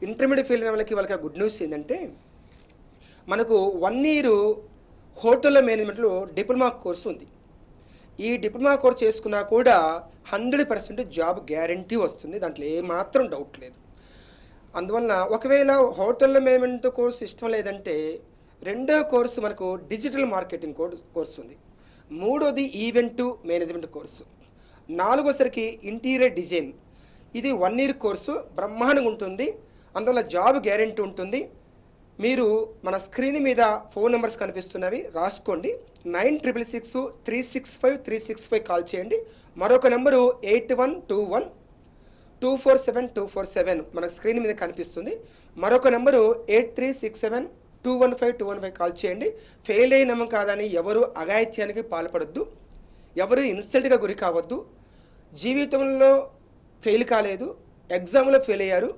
Intermediate fail అయిన వాళ్ళకి good news ఏంటంటే మనకు 1 ఇయర్ హోటల్ మేనేజ్మెంట్లో డిప్లొమా కోర్సు ఉంది. ఈ డిప్లొమా కోర్స్ చేసుకున్నా కూడా 100% జాబ్ గ్యారంటీ వస్తుంది. దాంట్లో ఏమాత్రం డౌట్ లేదు. అందువలన ఒకవేళ హోటల్ మేనేజ్మెంట్ కోర్సు ఇష్టం లేదంటే రెండో కోర్సు మనకు డిజిటల్ మార్కెటింగ్ కోర్సు ఉంది. మూడోది ఈవెంట్ మేనేజ్మెంట్ కోర్సు. నాలుగోసరికి ఇంటీరియర్ డిజైన్. ఇది 1 ఇయర్ కోర్సు బ్రహ్మాండంగా ఉంటుంది. అందువల్ల జాబ్ గ్యారంటీ ఉంటుంది. మీరు మన స్క్రీన్ మీద ఫోన్ నెంబర్స్ కనిపిస్తున్నవి రాసుకోండి. 9666365365 కాల్ చేయండి. మరొక నెంబరు 8121247247 మన స్క్రీన్ మీద కనిపిస్తుంది. మరొక నెంబరు 8367215215 కాల్ చేయండి. ఫెయిల్ అయినాము కాదని ఎవరు అఘాయిత్యానికి పాల్పడొద్దు, ఎవరు ఇన్సల్ట్గా గురి కావద్దు. జీవితంలో ఫెయిల్ కాలేదు, ఎగ్జామ్లో ఫెయిల్ అయ్యారు,